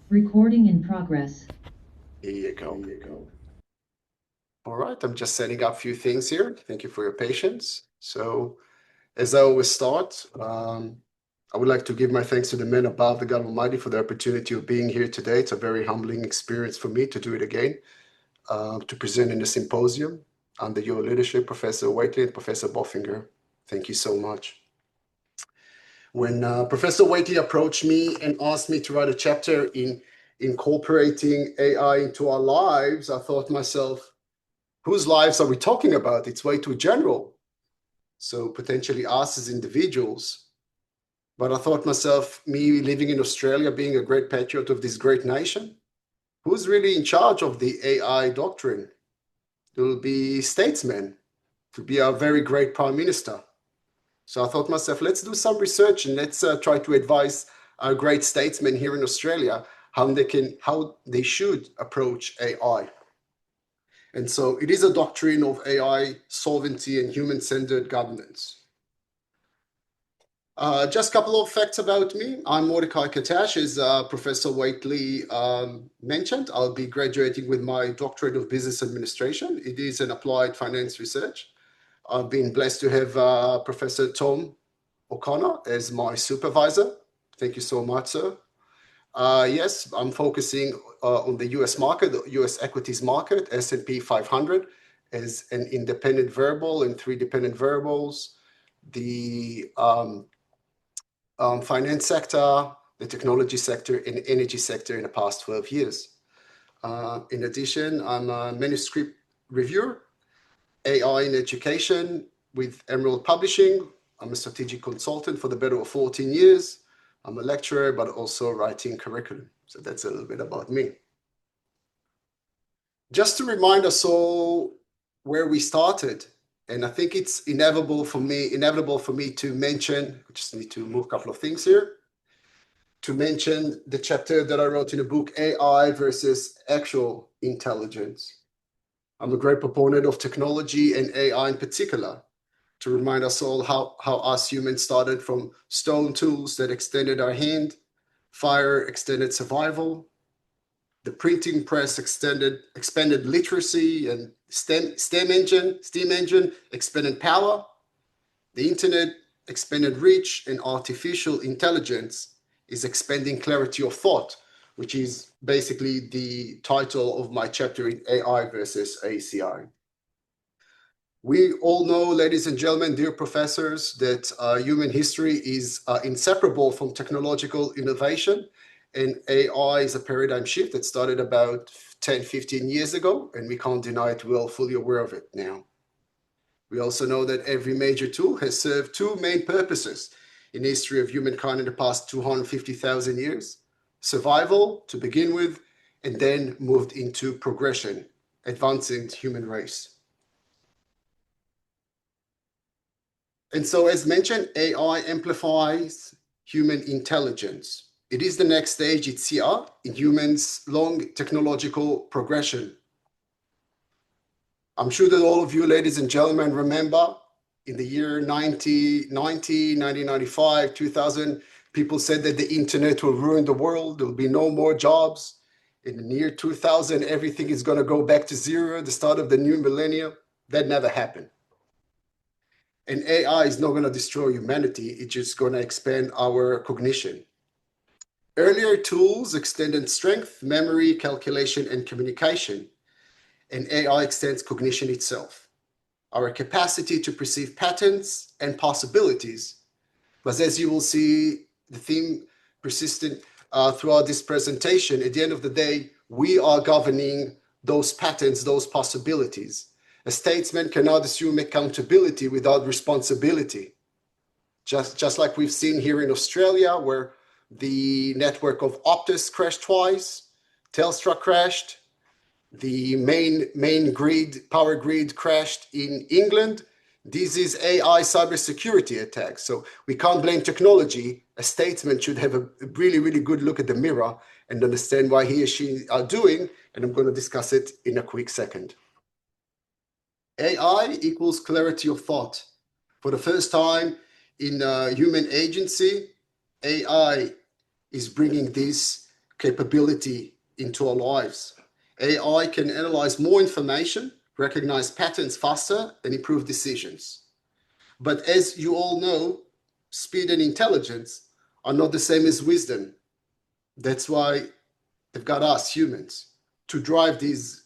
Recording in progress. Here you go. All right, I'm just setting up a few things here. Thank you for your patience. So, as I always start, I would like to give my thanks to the men above, the God Almighty, for the opportunity of being here today. It's a very humbling experience for me to do it again, to present in the symposium under your leadership, Professor Waitley and Professor Boffinger. Thank you so much. When Professor Waitley approached me and asked me to write a chapter in incorporating AI into our lives, I thought to myself, whose lives are we talking about? It's way too general. So potentially us as individuals. But I thought myself, me living in Australia, being a great patriot of this great nation, who's really in charge of the AI doctrine? It will be statesmen, to be our very great prime minister. So I thought myself, let's do some research and let's try to advise our great statesmen here in Australia how they should approach AI. And so it is a doctrine of AI sovereignty and human-centered governance. Just a couple of facts about me. I'm Mordechai Katash, as Professor Waitley mentioned. I'll be graduating with my doctorate of business administration. It is an applied finance research. I've been blessed to have Professor Tom O'Connor as my supervisor. Thank you so much, sir. Yes, I'm focusing on the US market, the US equities market, S&P 500 as an independent variable and three dependent variables, the finance sector, the technology sector, and energy sector in the past 12 years. In addition, I'm a manuscript reviewer, AI in education with Emerald Publishing. I'm a strategic consultant for the better of 14 years. I'm a lecturer, but also writing curriculum. So that's a little bit about me. Just to remind us all where we started, and I think it's inevitable for me to mention, I just need to move a couple of things here, to mention the chapter that I wrote in the book, AI versus Actual Intelligence. I'm a great proponent of technology and AI in particular, to remind us all how us humans started from stone tools that extended our hand, fire extended survival, the printing press expanded literacy, and steam engine expanded power, the internet expanded reach, and artificial intelligence is expanding clarity of thought, which is basically the title of my chapter in AI versus ACI. We all know, ladies and gentlemen, dear professors, that human history is inseparable from technological innovation, and AI is a paradigm shift that started about 10, 15 years ago, and we can't deny it. We're all fully aware of it now. We also know that every major tool has served two main purposes in the history of humankind in the past 250,000 years. Survival, to begin with, and then moved into progression, advancing the human race. And so, as mentioned, AI amplifies human intelligence. It is the next stage, it's here, in humans' long technological progression. I'm sure that all of you, ladies and gentlemen, remember in the year 1995, 2000, people said that the internet will ruin the world. There will be no more jobs. In the year 2000, everything is going to go back to zero, the start of the new millennium. That never happened. And AI is not going to destroy humanity. It's just going to expand our cognition. Earlier tools extended strength, memory, calculation, and communication. And AI extends cognition itself, our capacity to perceive patterns and possibilities. But as you will see, the theme persistent throughout this presentation, at the end of the day, we are governing those patterns, those possibilities. A statesman cannot assume accountability without responsibility. Just like we've seen here in Australia, where the network of Optus crashed twice, Telstra crashed, the main power grid crashed in England. This is AI cybersecurity attacks. So we can't blame technology. A statesman should have a really, really good look at the mirror and understand why he or she are doing, and I'm going to discuss it in a quick second. AI equals clarity of thought. For the first time in human agency, AI is bringing this capability into our lives. AI can analyze more information, recognize patterns faster, and improve decisions. But as you all know, speed and intelligence are not the same as wisdom. That's why they've got us humans to drive this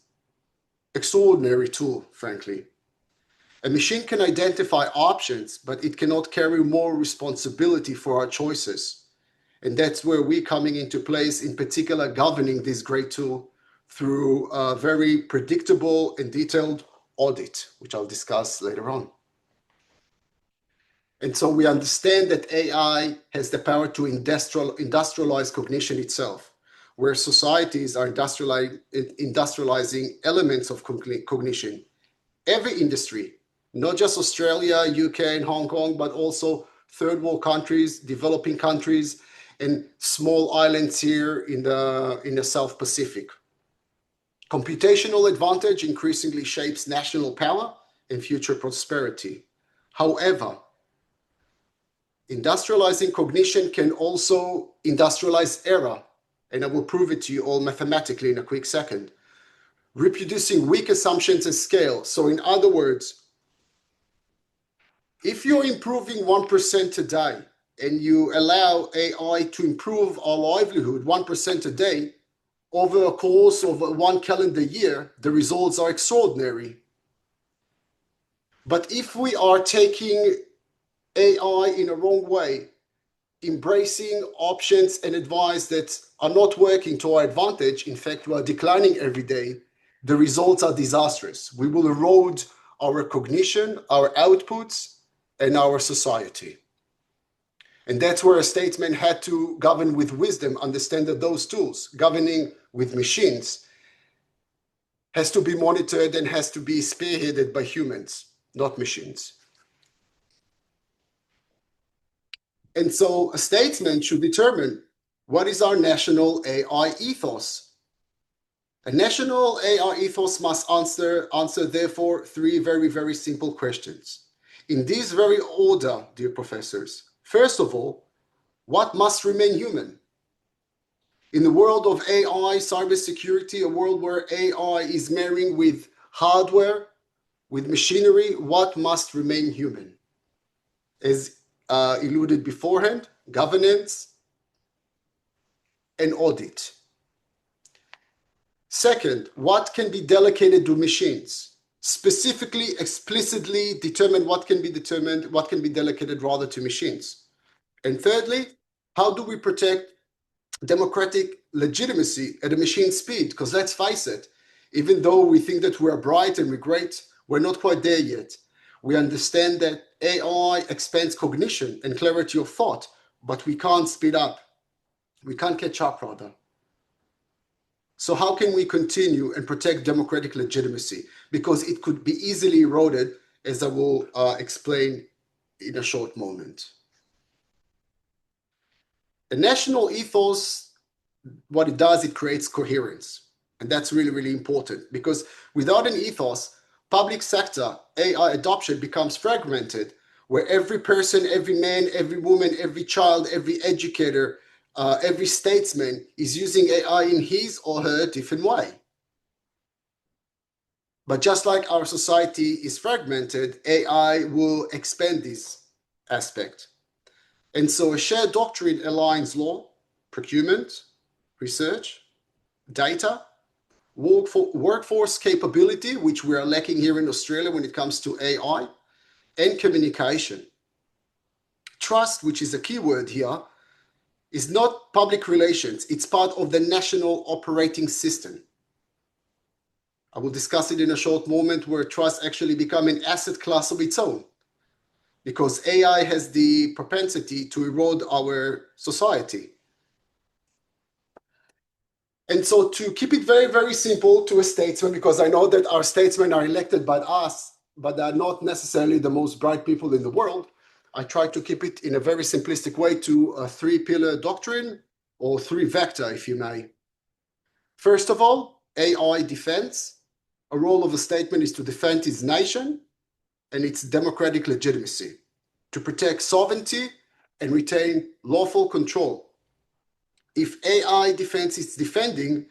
extraordinary tool, frankly. A machine can identify options, but it cannot carry more responsibility for our choices. And that's where we're coming into place, in particular, governing this great tool through a very predictable and detailed audit, which I'll discuss later on. And so we understand that AI has the power to industrialize cognition itself, where societies are industrializing elements of cognition. Every industry, not just Australia, UK, and Hong Kong, but also third world countries, developing countries, and small islands here in the South Pacific. Computational advantage increasingly shapes national power and future prosperity. However, industrializing cognition can also industrialize error, and I will prove it to you all mathematically in a quick second. Reproducing weak assumptions at scale. So in other words, if you're improving 1% a day and you allow AI to improve our livelihood 1% a day over a course of one calendar year, the results are extraordinary. But if we are taking AI in a wrong way, embracing options and advice that are not working to our advantage, in fact, we are declining every day, the results are disastrous. We will erode our cognition, our outputs, and our society. And that's where a statesman had to govern with wisdom, understand that those tools, governing with machines, has to be monitored and has to be spearheaded by humans, not machines. And so a statesman should determine what is our national AI ethos. A national AI ethos must answer therefore three very, very simple questions. In this very order, dear professors. First of all, what must remain human? In the world of AI, cybersecurity, a world where AI is marrying with hardware, with machinery, what must remain human? As alluded beforehand, governance and audit. Second, what can be delegated to machines? Specifically, explicitly determine what can be delegated rather to machines. And thirdly, how do we protect democratic legitimacy at a machine speed? Because let's face it, even though we think that we're bright and we're great, we're not quite there yet. We understand that AI expands cognition and clarity of thought, but we can't speed up. We can't catch up, rather. So how can we continue and protect democratic legitimacy? Because it could be easily eroded, as I will explain in a short moment. A national ethos, what it does, it creates coherence. And that's really, really important, because without an ethos, public sector AI adoption becomes fragmented, where every person, every man, every woman, every child, every educator, every statesman is using AI in his or her different way. But just like our society is fragmented, AI will expand this aspect. And so a shared doctrine aligns law, procurement, research, data, workforce capability, which we are lacking here in Australia when it comes to AI, and communication. Trust, which is a key word here, is not public relations. It's part of the national operating system. I will discuss it in a short moment, where trust actually becomes an asset class of its own, because AI has the propensity to erode our society. And so to keep it very, very simple to a statesman, because I know that our statesmen are elected by us, but they're not necessarily the most bright people in the world, I try to keep it in a very simplistic way to a three-pillar doctrine, or three-vector, if you may. First of all, AI defense. A role of a statesman is to defend his nation and its democratic legitimacy, to protect sovereignty and retain lawful control. If AI defense is defending,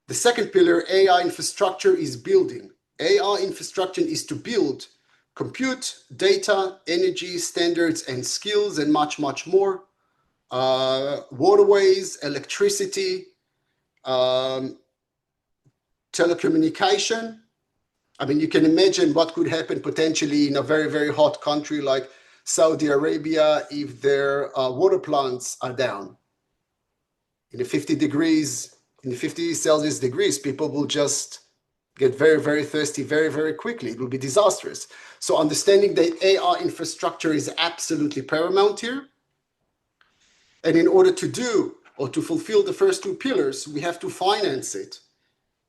the second pillar, AI infrastructure, is building. AI infrastructure is to build compute, data, energy, standards, and skills, and much, much more. Waterways, electricity, telecommunication. I mean, you can imagine what could happen potentially in a very, very hot country like Saudi Arabia if their water plants are down. In the 50 degrees, in the 50 Celsius degrees, people will just get very, very thirsty very, very quickly. It will be disastrous. So understanding that AI infrastructure is absolutely paramount here. And in order to do or to fulfill the first two pillars, we have to finance it.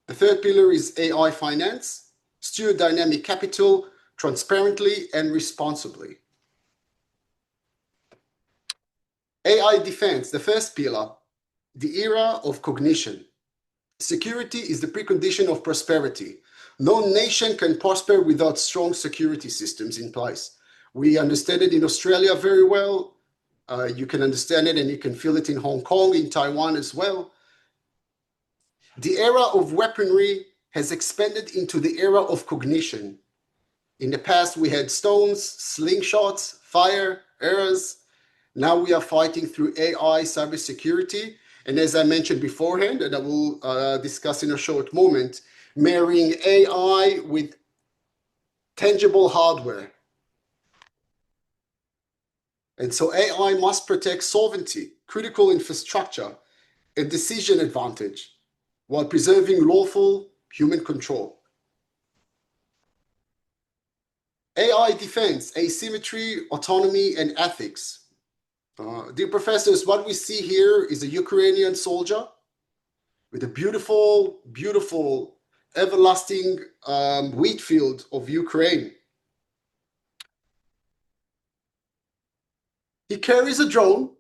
The third pillar is AI finance, steer dynamic capital transparently and responsibly. AI defense, the first pillar, the era of cognition. Security is the precondition of prosperity. No nation can prosper without strong security systems in place. We understand it in Australia very well. You can understand it and you can feel it in Hong Kong, in Taiwan as well. The era of weaponry has expanded into the era of cognition. In the past, we had stones, slingshots, fire, arrows. Now we are fighting through AI, cybersecurity, and as I mentioned beforehand, and I will discuss in a short moment, marrying AI with tangible hardware. And so AI must protect sovereignty, critical infrastructure, and decision advantage, while preserving lawful human control. AI defense, asymmetry, autonomy, and ethics. Dear professors, what we see here is a Ukrainian soldier with a beautiful, beautiful, everlasting wheat field of Ukraine. He carries a drone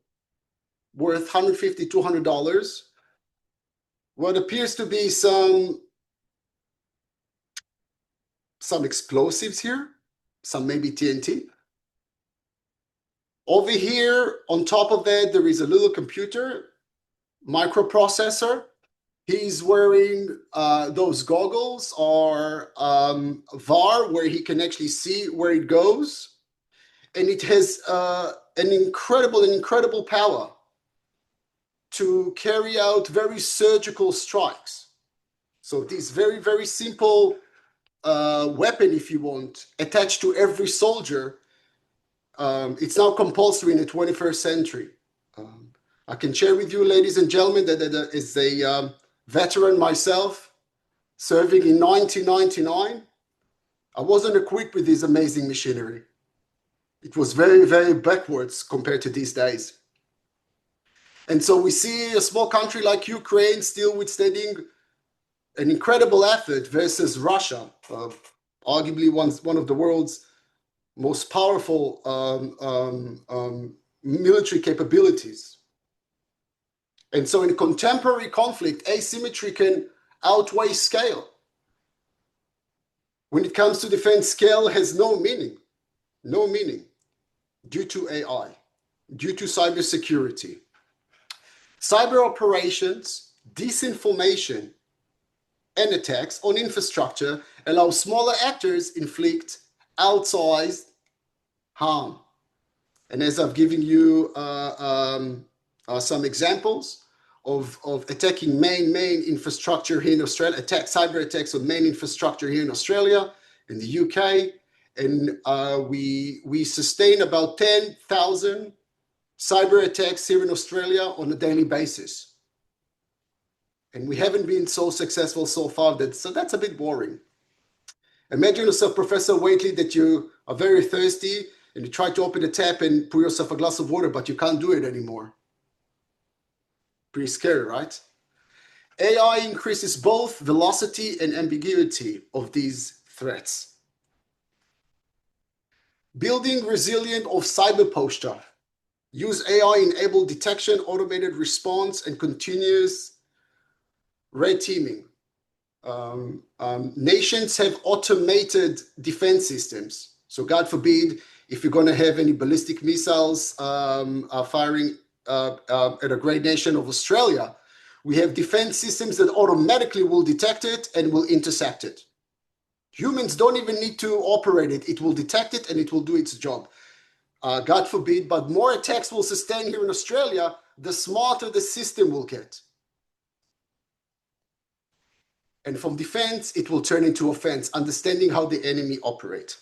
worth $150, $200. What appears to be some explosives here, some maybe TNT. Over here, on top of that, there is a little computer, microprocessor. He's wearing those goggles or VAR, where he can actually see where it goes. And it has an incredible power to carry out very surgical strikes. So this very, very simple weapon, if you want, attached to every soldier, it's now compulsory in the 21st century. I can share with you, ladies and gentlemen, that as a veteran myself, serving in 1999, I wasn't equipped with this amazing machinery. It was very, very backwards compared to these days. And so we see a small country like Ukraine still withstanding an incredible effort versus Russia, arguably one of the world's most powerful military capabilities. And so in contemporary conflict, asymmetry can outweigh scale. When it comes to defense, scale has no meaning, due to AI, due to cybersecurity. Cyber operations, disinformation, and attacks on infrastructure allow smaller actors inflict outsized harm. And as I've given you some examples of attacking main infrastructure here in Australia, cyber attacks on main infrastructure here in Australia, in the UK, and we sustain about 10,000 cyber attacks here in Australia on a daily basis. And we haven't been so successful so far, so that's a bit boring. Imagine yourself, Professor Waitley, that you are very thirsty and you try to open the tap and pour yourself a glass of water, but you can't do it anymore. Pretty scary, right? AI increases both velocity and ambiguity of these threats. Building resilient of cyber posture. Use AI-enabled detection, automated response, and continuous red teaming. Nations have automated defense systems. So God forbid, if you're going to have any ballistic missiles firing at a great nation of Australia, we have defense systems that automatically will detect it and will intercept it. Humans don't even need to operate it. It will detect it and it will do its job. God forbid, but more attacks will sustain here in Australia, the smarter the system will get. And from defense, it will turn into offense, understanding how the enemy operates.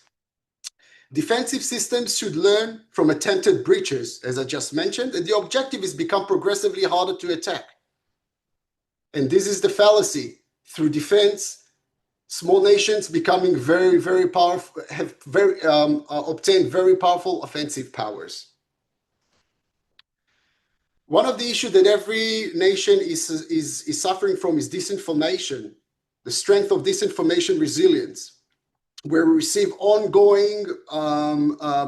Defensive systems should learn from attempted breaches, as I just mentioned, and the objective is become progressively harder to attack. And this is the fallacy. Through defense, small nations becoming very, very powerful, have obtained very powerful offensive powers. One of the issues that every nation is suffering from is disinformation, the strength of disinformation resilience, where we receive ongoing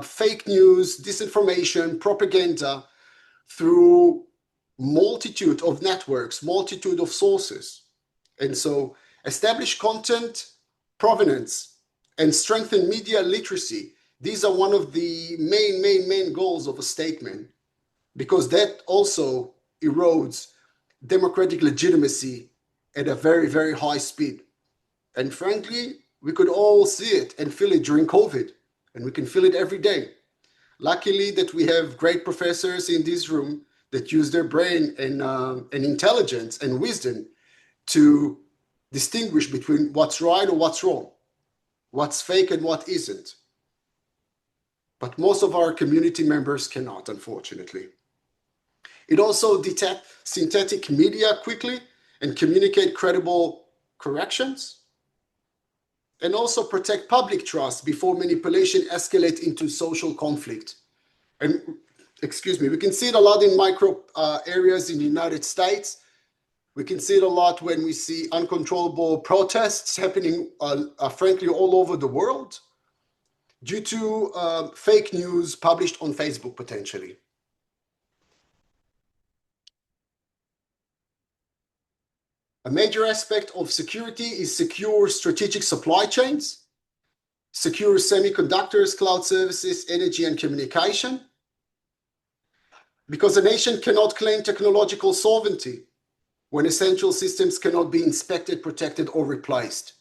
fake news, disinformation, propaganda through multitude of networks, multitude of sources. And so establish content provenance and strengthen media literacy. These are one of the main goals of a statement, because that also erodes democratic legitimacy at a very, very high speed. And frankly, we could all see it and feel it during COVID, and we can feel it every day. Luckily that we have great professors in this room that use their brain and intelligence and wisdom to distinguish between what's right or what's wrong, what's fake and what isn't. But most of our community members cannot, unfortunately. It also detects synthetic media quickly and communicate credible corrections, and also protect public trust before manipulation escalates into social conflict. And excuse me, we can see it a lot in micro areas in the United States. We can see it a lot when we see uncontrollable protests happening, frankly, all over the world due to fake news published on Facebook, potentially. A major aspect of security is secure strategic supply chains, secure semiconductors, cloud services, energy, and communication. Because a nation cannot claim technological sovereignty when essential systems cannot be inspected, protected, or replaced.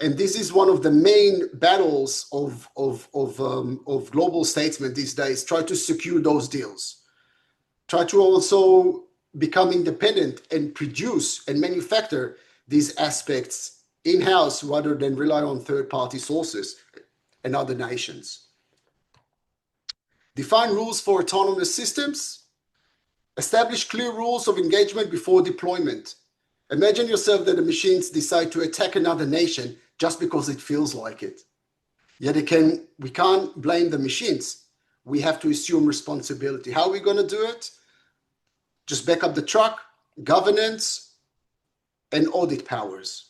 And this is one of the main battles of global statesmen these days, try to secure those deals. Try to also become independent and produce and manufacture these aspects in-house rather than rely on third-party sources and other nations. Define rules for autonomous systems. Establish clear rules of engagement before deployment. Imagine yourself that the machines decide to attack another nation just because it feels like it. Yet we can't blame the machines. We have to assume responsibility. How are we going to do it? Just back up the truck, governance, and audit powers.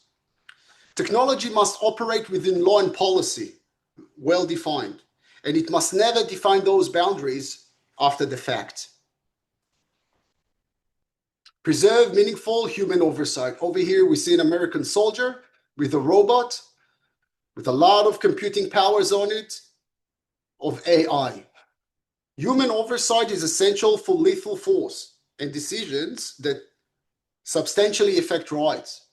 Technology must operate within law and policy, well defined, and it must never define those boundaries after the fact. Preserve meaningful human oversight. Over here, we see an American soldier with a robot with a lot of computing powers on it of AI. Human oversight is essential for lethal force and decisions that substantially affect rights.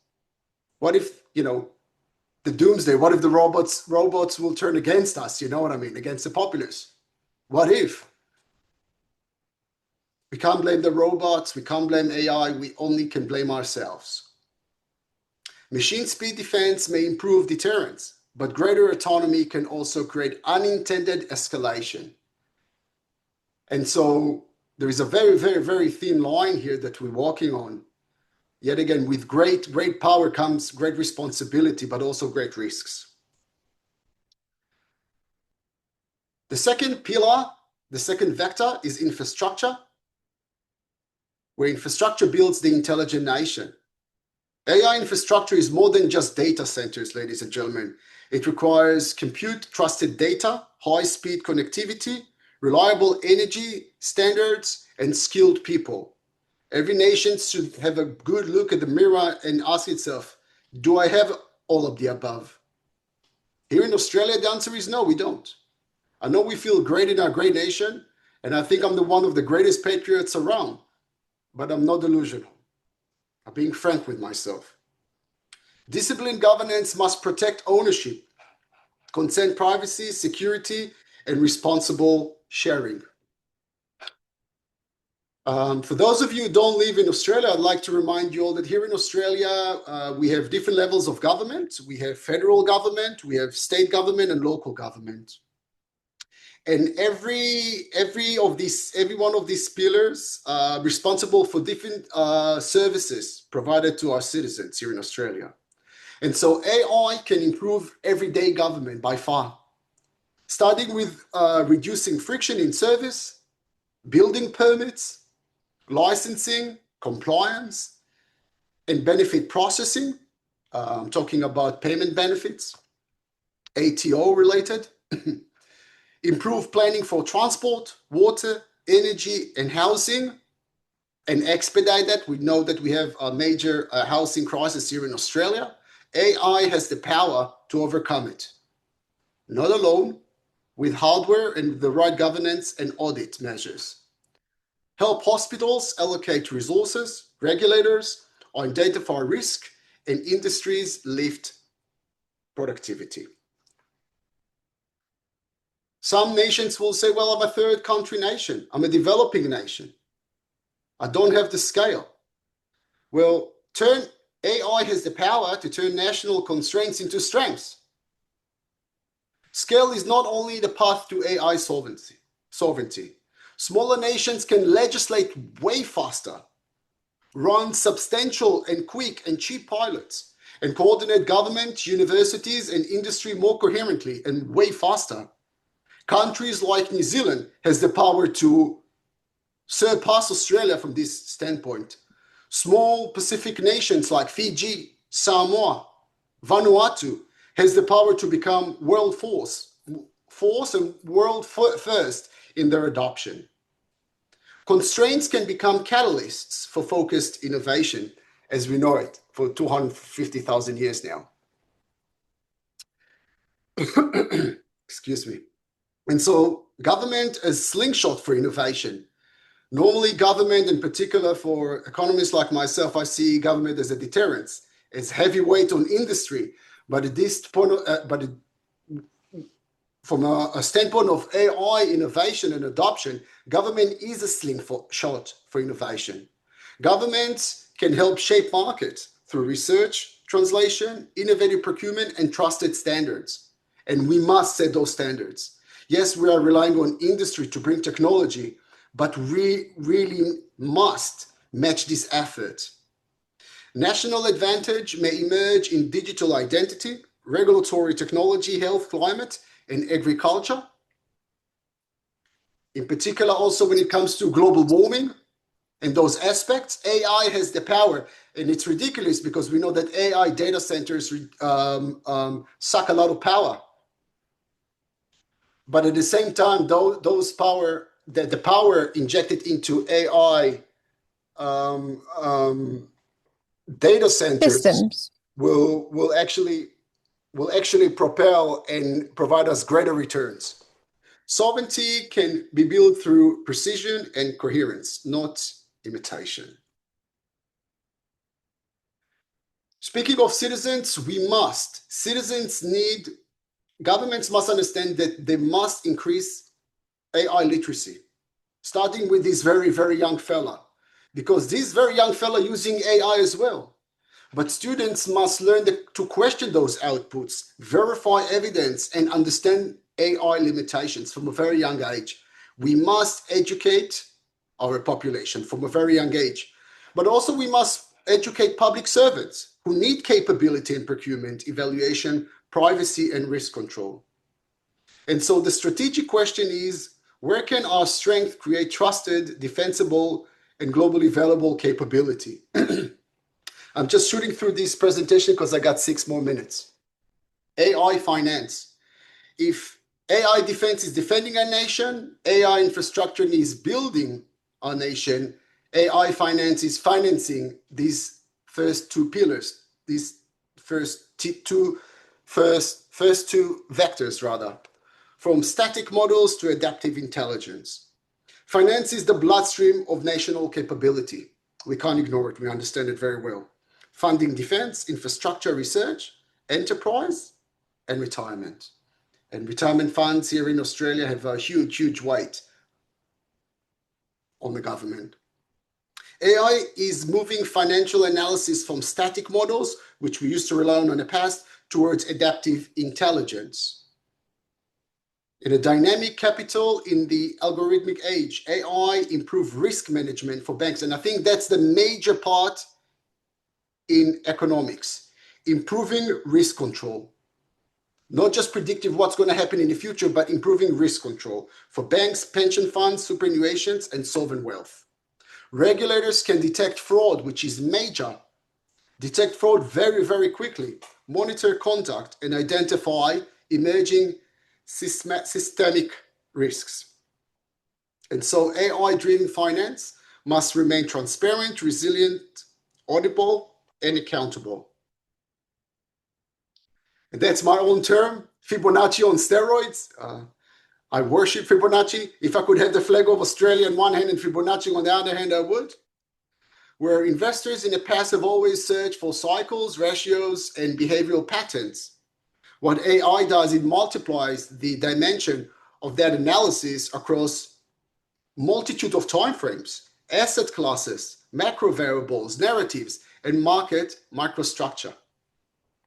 What if, the doomsday, what if the robots will turn against us, you know what I mean, against the populace? What if? We can't blame the robots, we can't blame AI, we only can blame ourselves. Machine speed defense may improve deterrence, but greater autonomy can also create unintended escalation. And so there is a very, very, very thin line here that we're walking on. Yet again, with great power comes great responsibility, but also great risks. The second pillar, the second vector is infrastructure, where infrastructure builds the intelligent nation. AI infrastructure is more than just data centers, ladies and gentlemen. It requires compute, trusted data, high-speed connectivity, reliable energy standards, and skilled people. Every nation should have a good look at the mirror and ask itself, do I have all of the above? Here in Australia, the answer is no, we don't. I know we feel great in our great nation, And I think I'm one of the greatest patriots around, but I'm not delusional. I'm being frank with myself. Disciplined governance must protect ownership, consent privacy, security, and responsible sharing. For those of you who don't live in Australia, I'd like to remind you all that here in Australia, we have different levels of government. We have federal government, we have state government, and local government. And every one of these pillars responsible for different services provided to our citizens here in Australia. And so AI can improve everyday government by far, starting with reducing friction in service, building permits, licensing, compliance, and benefit processing. I'm talking about payment benefits, ATO related. Improve planning for transport, water, energy, and housing, and expedite that. We know that we have a major housing crisis here in Australia. AI has the power to overcome it. Not alone, with hardware and the right governance and audit measures. Help hospitals allocate resources, regulators identify risk, and industries lift productivity. Some nations will say, well, I'm a third country nation. I'm a developing nation. I don't have the scale. Well, AI has the power to turn national constraints into strengths. Scale is not only the path to AI sovereignty. Smaller nations can legislate way faster, run substantial and quick and cheap pilots, and coordinate government, universities, and industry more coherently and way faster. Countries like New Zealand has the power to surpass Australia from this standpoint. Small Pacific nations like Fiji, Samoa, Vanuatu has the power to become world force and world first in their adoption. Constraints can become catalysts for focused innovation, as we know it for 250,000 years now. Excuse me. And so government as slingshot for innovation. Normally government, in particular for economists like myself, I see government as a deterrence, as heavyweight on industry. But at this point, from a standpoint of AI innovation and adoption, government is a slingshot for innovation. Governments can help shape markets through research, translation, innovative procurement, and trusted standards. And we must set those standards. Yes, we are relying on industry to bring technology, but we really must match this effort. National advantage may emerge in digital identity, regulatory technology, health, climate, and agriculture. In particular, also when it comes to global warming and those aspects, AI has the power. And it's ridiculous because we know that AI data centers suck a lot of power. But at the same time, the power injected into AI data centers systems will actually propel and provide us greater returns. Sovereignty can be built through precision and coherence, not imitation. Speaking of citizens, governments must understand that they must increase AI literacy, starting with this very, very young fella, because this very young fella using AI as well. But students must learn to question those outputs, verify evidence, and understand AI limitations from a very young age. We must educate our population from a very young age. But also we must educate public servants who need capability in procurement, evaluation, privacy, and risk control. And so the strategic question is, where can our strength create trusted, defensible, and globally valuable capability? I'm just shooting through this presentation because I got 6 more minutes. AI finance. If AI defense is defending a nation, AI infrastructure is building our nation, AI finance is financing these first 2 pillars, these first two vectors rather, from static models to adaptive intelligence. Finance is the bloodstream of national capability. We can't ignore it. We understand it very well. Funding defense, infrastructure, research, enterprise, and retirement. And retirement funds here in Australia have a huge, huge weight on the government. AI is moving financial analysis from static models, which we used to rely on in the past, towards adaptive intelligence. In a dynamic capital in the algorithmic age, AI improves risk management for banks. And I think that's the major part in economics, improving risk control. Not just predictive what's going to happen in the future, but improving risk control for banks, pension funds, superannuations, and sovereign wealth. Regulators can detect fraud, which is major. Detect fraud very, very quickly. Monitor conduct and identify emerging systemic risks. And so AI-driven finance must remain transparent, resilient, audible, and accountable. And that's my own term, Fibonacci on steroids. I worship Fibonacci. If I could have the flag of Australia in one hand and Fibonacci on the other hand, I would. Where investors in the past have always searched for cycles, ratios, and behavioral patterns. What AI does, it multiplies the dimension of that analysis across multitude of timeframes, asset classes, macro variables, narratives, and market microstructure.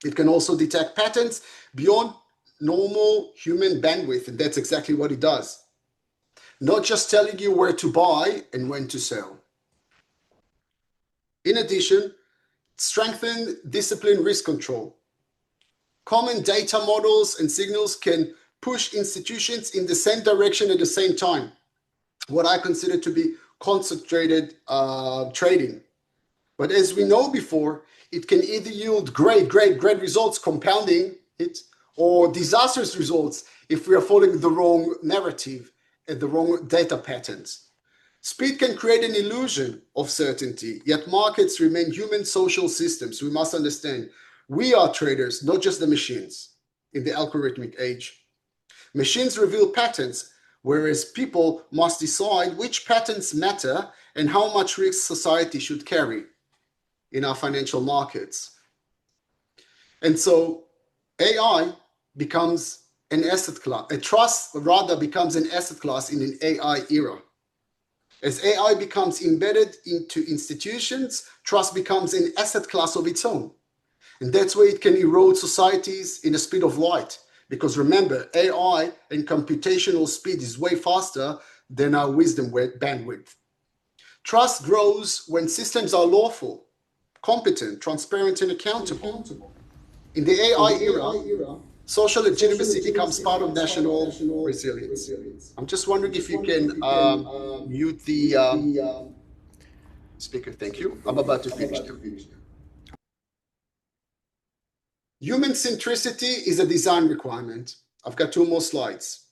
It can also detect patterns beyond normal human bandwidth, and that's exactly what it does. Not just telling you where to buy and when to sell. In addition, strengthen disciplined risk control. Common data models and signals can push institutions in the same direction at the same time. What I consider to be concentrated trading. But as we know before, it can either yield great results, compounding it, or disastrous results if we are following the wrong narrative and the wrong data patterns. Speed can create an illusion of certainty, yet markets remain human social systems. We must understand we are traders, not just the machines in the algorithmic age. Machines reveal patterns, whereas people must decide which patterns matter and how much risk society should carry in our financial markets. And so AI becomes an asset class, trust rather becomes an asset class in an AI era. As AI becomes embedded into institutions, trust becomes an asset class of its own. And that's where it can erode societies in the speed of light. Because remember, AI and computational speed is way faster than our wisdom bandwidth. Trust grows when systems are lawful, competent, transparent, and accountable. In the AI era, social legitimacy becomes part of national resilience. I'm just wondering if you can mute the speaker. Thank you. I'm about to finish now. Human centricity is a design requirement. I've got 2 more slides.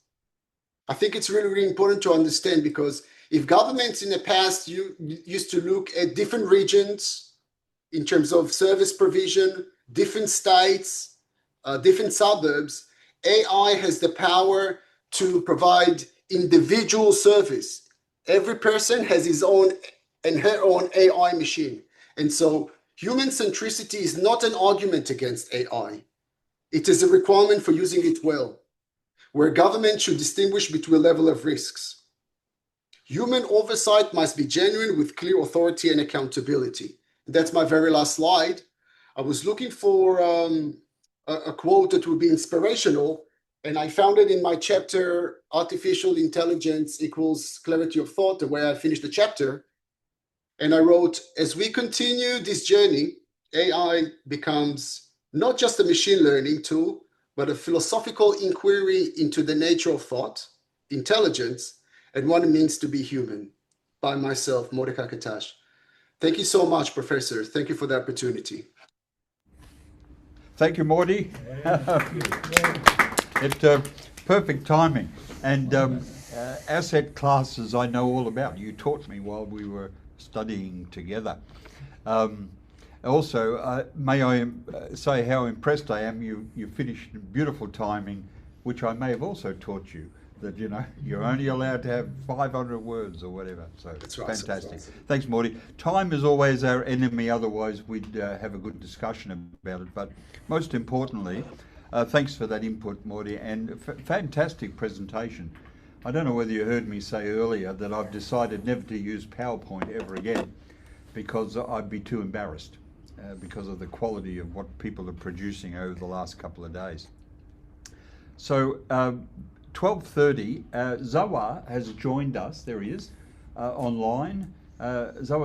I think it's really, really important to understand, because if governments in the past used to look at different regions in terms of service provision, different states, different suburbs, AI has the power to provide individual service. Every person has his own and her own AI machine. And so human centricity is not an argument against AI. It is a requirement for using it well, where government should distinguish between a level of risks. Human oversight must be genuine with clear authority and accountability. That's my very last slide. I was looking for a quote that would be inspirational, and I found it in my chapter, Artificial Intelligence Equals Clarity of Thought, the way I finished the chapter. And I wrote, as we continue this journey, AI becomes not just a machine learning tool, but a philosophical inquiry into the nature of thought, intelligence, and what it means to be human. By myself, Mordechai Katash. Thank you so much, Professor. Thank you for the opportunity. Thank you, Morty. It's perfect timing. And asset classes I know all about. You taught me while we were studying together. Also, may I say how impressed I am you finished in beautiful timing, which I may have also taught you. that, you know, you're only allowed to have 500 words or whatever. So That's right, fantastic. that's right. Thanks, Morty. Time is always our enemy, otherwise we'd have a good discussion about it. But most importantly, thanks for that input, Morty, and fantastic presentation. I don't know whether you heard me say earlier that I've decided never to use PowerPoint ever again because I'd be too embarrassed because of the quality of what people are producing over the last couple of days. So 12:30, Zawar has joined us, there he is, online. Zawar